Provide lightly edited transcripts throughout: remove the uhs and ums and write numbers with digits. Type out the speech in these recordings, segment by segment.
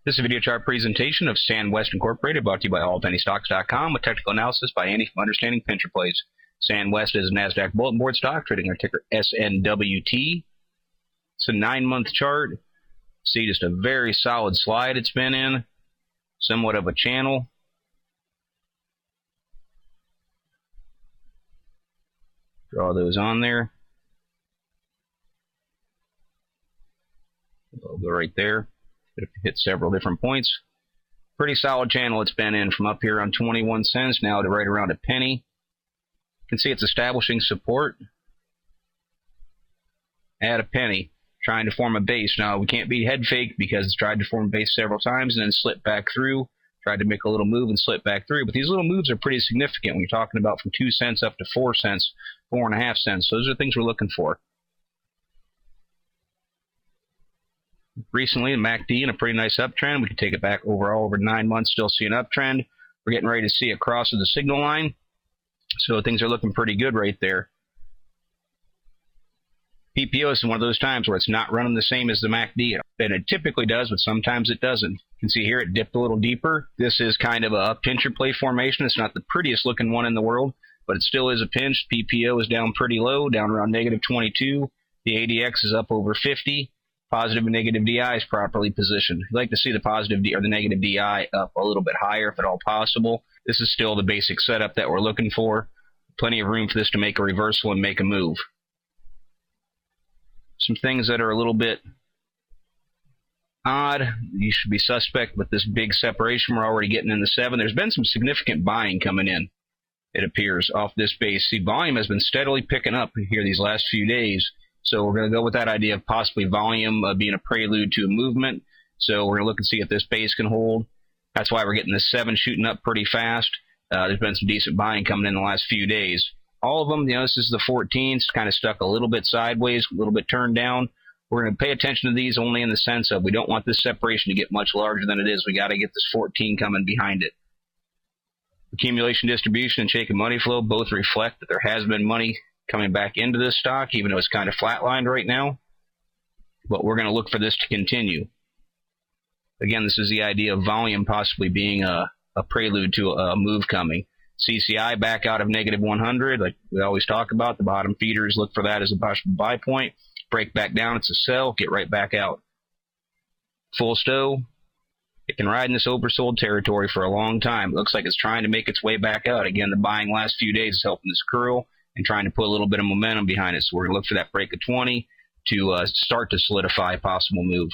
This is a video chart presentation of SandWest Incorporated, brought to you by AllPennyStocks.com, with technical analysis by Andy from Understanding Pincher Plays. SandWest is a NASDAQ bulletin board stock, trading our ticker SNWT. It's a 9-month chart. See just a very solid slide it's been in, somewhat of a channel. Draw those on there. I'll go right there. It hit several different points. Pretty solid channel it's been in, from up here on 21 cents now to right around a penny. You can see it's establishing support at a penny, trying to form a base. Now, we can't be head fake because it's tried to form a base several times and then slipped back through. Tried to make a little move and slip back through. But these little moves are pretty significant when you're talking about from 2 cents up to 4 cents, 4.5 cents. Those are things we're looking for. Recently, the MACD in a pretty nice uptrend. We can take it back overall over 9 months, still see an uptrend. We're getting ready to see a cross of the signal line. So things are looking pretty good right there. PPO is one of those times where it's not running the same as the MACD. And it typically does, but sometimes it doesn't. You can see here it dipped a little deeper. This is kind of a pincher play formation. It's not the prettiest looking one in the world, but it still is a pinch. PPO is down pretty low, down around negative 22. The ADX is up over 50. Positive and negative DI is properly positioned. You'd like to see the positive or the negative DI up a little bit higher if at all possible. This is still the basic setup that we're looking for. Plenty of room for this to make a reversal and make a move. Some things that are a little bit odd. You should be suspect with this big separation. We're already getting in the 7. There's been some significant buying coming in, it appears, off this base. See, volume has been steadily picking up here these last few days. So we're going to go with that idea of possibly volume being a prelude to a movement. So we're going to look and see if this base can hold. That's why we're getting this 7 shooting up pretty fast. There's been some decent buying coming in the last few days. All of them, this is the 14. It's kind of stuck a little bit sideways, a little bit turned down. We're going to pay attention to these only in the sense of we don't want this separation to get much larger than it is. We got to get this 14 coming behind it. Accumulation, distribution, and shaken money flow both reflect that there has been money coming back into this stock, even though it's kind of flatlined right now. But we're going to look for this to continue. Again, this is the idea of volume possibly being a prelude to a move coming. CCI back out of negative 100, like we always talk about. The bottom feeders, look for that as a possible buy point. Break back down, it's a sell, get right back out. Full stow, it can ride in this oversold territory for a long time. It looks like it's trying to make its way back out. Again, the buying last few days is helping this curl and trying to put a little bit of momentum behind it. So we're going to look for that break of 20 to start to solidify a possible move.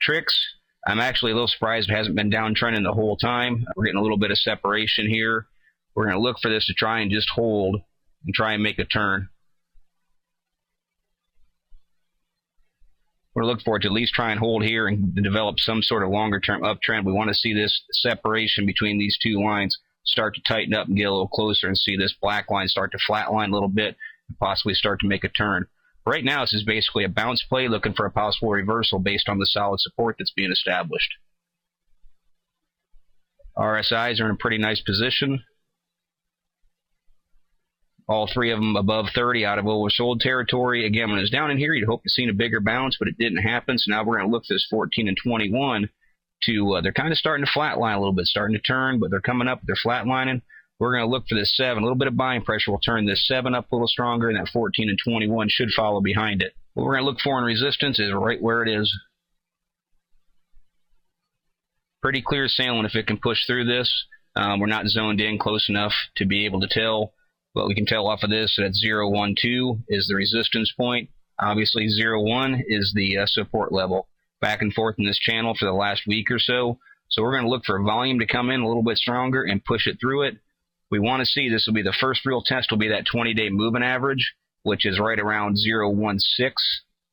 Tricks, I'm actually a little surprised it hasn't been downtrending the whole time. We're getting a little bit of separation here. We're going to look for this to try and just hold and try and make a turn. We're looking for it to at least try and hold here and develop some sort of longer-term uptrend. We want to see this separation between these two lines start to tighten up and get a little closer and see this black line start to flatline a little bit and possibly start to make a turn. Right now, this is basically a bounce play looking for a possible reversal based on the solid support that's being established. RSIs are in a pretty nice position. All 3 of them above 30 out of oversold territory. Again, when it's down in here, you'd hope to see a bigger bounce, but it didn't happen. So now we're going to look for this 14 and 21 to, they're kind of starting to flatline a little bit, starting to turn, but they're coming up, they're flatlining. We're going to look for this 7. A little bit of buying pressure will turn this 7 up a little stronger, and that 14 and 21 should follow behind it. What we're going to look for in resistance is right where it is. Pretty clear sailing if it can push through this. We're not zoned in close enough to be able to tell. But we can tell off of this that 0.12 is the resistance point. Obviously, 0.1 is the support level. Back and forth in this channel for the last week or so. So we're going to look for volume to come in a little bit stronger and push it through it. We want to see this will be the first real test, will be that 20-day moving average, which is right around 0.16.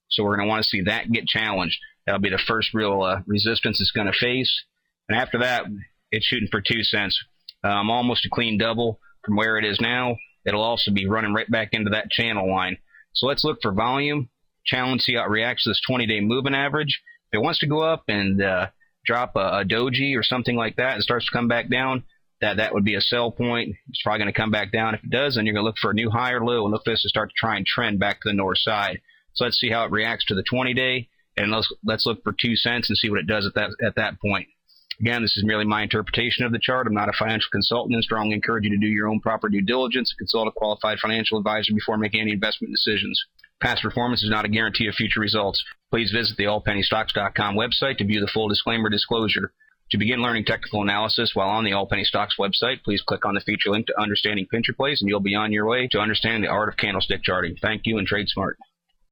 So we're going to want to see that get challenged. That'll be the first real resistance it's going to face. And after that, it's shooting for 2 cents. Almost a clean double from where it is now. It'll also be running right back into that channel line. So let's look for volume, challenge, see how it reacts to this 20-day moving average. If it wants to go up and drop a doji or something like that and starts to come back down, that would be a sell point. It's probably going to come back down. If it does, then you're going to look for a new higher low and look for this to start to try and trend back to the north side. So let's see how it reacts to the 20-day. and let's look for 2 cents and see what it does at that point. Again, this is merely my interpretation of the chart. I'm not a financial consultant and strongly encourage you to do your own proper due diligence and consult a qualified financial advisor before making any investment decisions. Past performance is not a guarantee of future results. Please visit the allpennystocks.com website to view the full disclaimer disclosure. To begin learning technical analysis while on the All Penny Stocks website, please click on the feature link to Understanding Pincher Plays, and you'll be on your way to understanding the art of candlestick charting. Thank you, and trade smart.